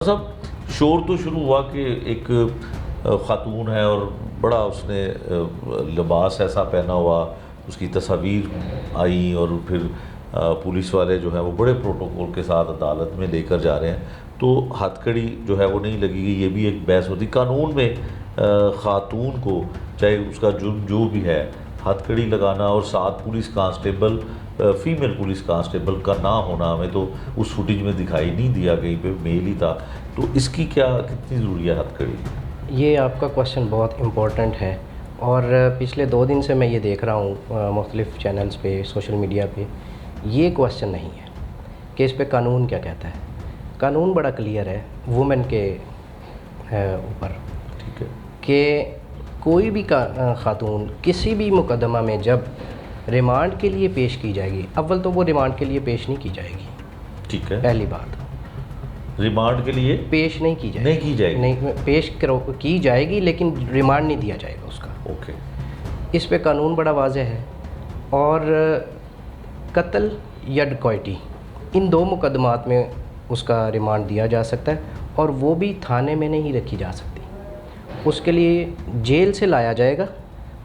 صاحب شور تو شروع ہوا کہ ایک خاتون ہے اور بڑا اس نے لباس ایسا پہنا ہوا، اس کی تصاویر آئیں اور پھر پولیس والے جو ہیں وہ بڑے پروٹوکول کے ساتھ عدالت میں لے کر جا رہے ہیں، تو ہتھ کڑی جو ہے وہ نہیں لگی گئی۔ یہ بھی ایک بحث ہوتی قانون میں خاتون کو، چاہے اس کا جرم جو بھی ہے، ہتھ کڑی لگانا اور ساتھ police constable female police constable کا نہ ہونا، ہمیں تو اس فوٹیج میں دکھائی نہیں دیا، کہیں پہ میل ہی تھا، تو اس کی کتنی ضروری ہے ہتھ کڑی؟ یہ آپ کا کویشچن بہت امپورٹنٹ ہے، اور پچھلے 2 دن سے میں یہ دیکھ رہا ہوں مختلف چینلز پہ، سوشل میڈیا پہ۔ یہ کویشچن نہیں ہے کہ اس پہ قانون کیا کہتا ہے۔ قانون بڑا کلیئر ہے وومن کے اوپر، ٹھیک ہے، کہ کوئی بھی خاتون کسی بھی مقدمہ میں جب ریمانڈ کے لیے پیش کی جائے گی، اول تو وہ ریمانڈ کے لیے پیش نہیں کی جائے گی، ٹھیک ہے، پہلی بات ریمانڈ کے لیے پیش نہیں کی جائے گی، نہیں کی جائے گی، نہیں پیش کی جائے گی لیکن ریمانڈ نہیں دیا جائے گا اس کا۔ اوکے، اس پہ قانون بڑا واضح ہے، اور قتل یا ڈکیتی ان 2 مقدمات میں اس کا ریمانڈ دیا جا سکتا ہے، اور وہ بھی تھانے میں نہیں رکھی جا سکتی۔ اس کے لیے جیل سے لایا جائے گا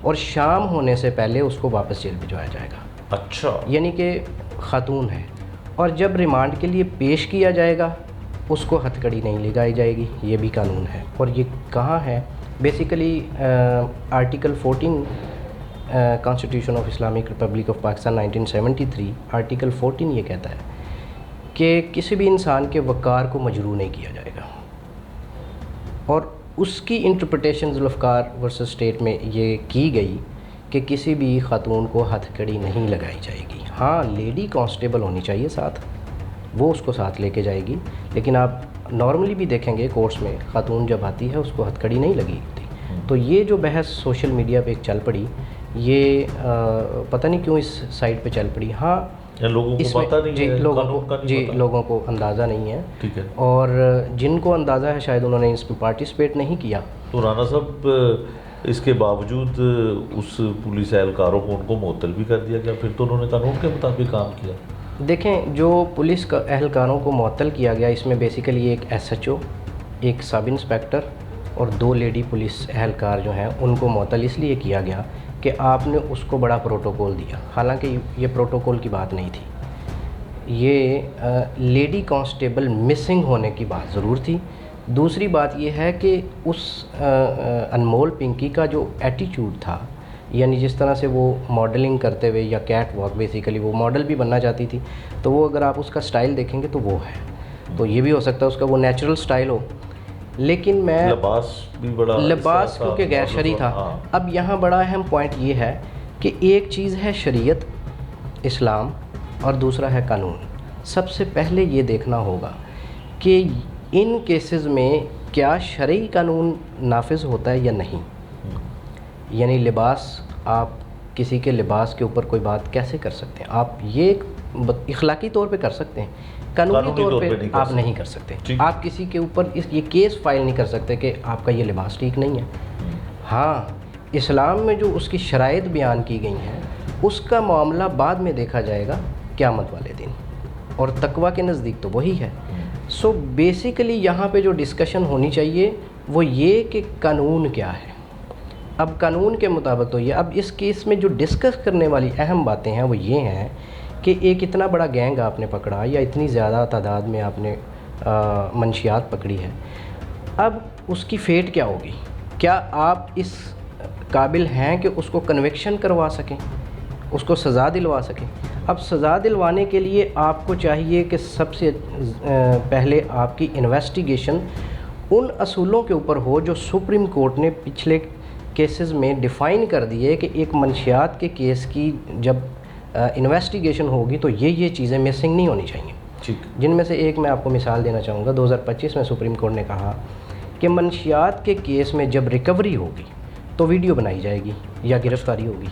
اور شام ہونے سے پہلے اس کو واپس جیل بھجوایا جائے گا۔ اچھا، یعنی کہ خاتون ہے، اور جب ریمانڈ کے لیے پیش کیا جائے گا اس کو ہتھ کڑی نہیں لگائی جائے گی، یہ بھی قانون ہے۔ اور یہ کہاں ہے؟ Basically article 14 constitution of Islamic republic of Pakistan 1973 article 14 یہ کہتا ہے کہ کسی بھی انسان کے وقار کو مجروح نہیں کیا جائے گا، اور اس کی انٹرپریٹیشن ذوالفقار ورسز اسٹیٹ میں یہ کی گئی کہ کسی بھی خاتون کو ہتھ کڑی نہیں لگائی جائے گی۔ ہاں، لیڈی کانسٹیبل ہونی چاہیے ساتھ، وہ اس کو ساتھ لے کے جائے گی، لیکن آپ نارملی بھی دیکھیں گے کورٹس میں خاتون جب آتی ہے اس کو ہتھ کڑی نہیں لگی ہوتی۔ تو یہ جو بحث سوشل میڈیا پہ چل پڑی، یہ پتہ نہیں کیوں اس سائٹ پہ چل پڑی۔ ہاں، لوگوں کو پتہ نہیں ہے، لوگوں کو اندازہ نہیں ہے، ٹھیک ہے، اور جن کو اندازہ ہے شاید انہوں نے اس میں پارٹیسپیٹ نہیں کیا۔ تو رانا صاحب اس کے باوجود اس پولیس اہلکاروں کو ان کو معطل بھی کر دیا گیا، پھر تو انہوں نے قانون کے مطابق کام کیا۔ دیکھیں، جو پولیس اہلکاروں کو معطل کیا گیا، اس میں بیسیکلی ایک SHO، ایک سب انسپیکٹر اور 2 لیڈی پولیس اہلکار جو ہیں ان کو معطل اس لیے کیا گیا کہ آپ نے اس کو بڑا پروٹوکول دیا، حالانکہ یہ پروٹوکول کی بات نہیں تھی، یہ لیڈی کانسٹیبل مسنگ ہونے کی بات ضرور تھی۔ دوسری بات یہ ہے کہ اس انمول پنکی کا جو ایٹیچیوڈ تھا، یعنی جس طرح سے وہ ماڈلنگ کرتے ہوئے یا کیٹ واک، بیسیکلی وہ ماڈل بھی بننا چاہتی تھی، تو وہ اگر آپ اس کا سٹائل دیکھیں گے تو وہ ہے، تو یہ بھی ہو سکتا ہے اس کا وہ نیچرل سٹائل ہو، لیکن میں لباس کیونکہ غیر شرعی تھا۔ اب یہاں بڑا اہم پوائنٹ یہ ہے کہ ایک چیز ہے شریعت اسلام اور دوسرا ہے قانون۔ سب سے پہلے یہ دیکھنا ہوگا کہ ان کیسز میں کیا شرعی قانون نافذ ہوتا ہے یا نہیں۔ یعنی لباس، آپ کسی کے لباس کے اوپر کوئی بات کیسے کر سکتے ہیں؟ آپ یہ اخلاقی طور پہ کر سکتے ہیں، قانونی طور پہ آپ نہیں کر سکتے۔ آپ کسی کے اوپر یہ کیس فائل نہیں کر سکتے کہ آپ کا یہ لباس ٹھیک نہیں ہے۔ ہاں، اسلام میں جو اس کی شرائط بیان کی گئی ہیں اس کا معاملہ بعد میں دیکھا جائے گا قیامت والے دن، اور تقویٰ کے نزدیک تو وہی ہے۔ سو بیسیکلی یہاں پہ جو ڈسکشن ہونی چاہیے وہ یہ کہ قانون کیا ہے۔ اب قانون کے مطابق تو یہ، اب اس کیس میں جو ڈسکس کرنے والی اہم باتیں ہیں وہ یہ ہیں کہ ایک اتنا بڑا گینگ آپ نے پکڑا، یا اتنی زیادہ تعداد میں آپ نے منشیات پکڑی ہے، اب اس کی فیٹ کیا ہوگی؟ کیا آپ اس قابل ہیں کہ اس کو کنوکشن کروا سکیں، اس کو سزا دلوا سکیں؟ اب سزا دلوانے کے لیے آپ کو چاہیے کہ سب سے پہلے آپ کی انویسٹیگیشن ان اصولوں کے اوپر ہو جو سپریم کورٹ نے پچھلے کیسز میں ڈیفائن کر دیے کہ ایک منشیات کے کیس کی جب انویسٹیگیشن ہوگی تو یہ چیزیں مسنگ نہیں ہونی چاہیے، جن میں سے ایک میں آپ کو مثال دینا چاہوں گا۔ 2025 میں سپریم کورٹ نے کہا کہ منشیات کے کیس میں جب ریکوری ہوگی تو ویڈیو بنائی جائے گی یا گرفتاری ہوگی،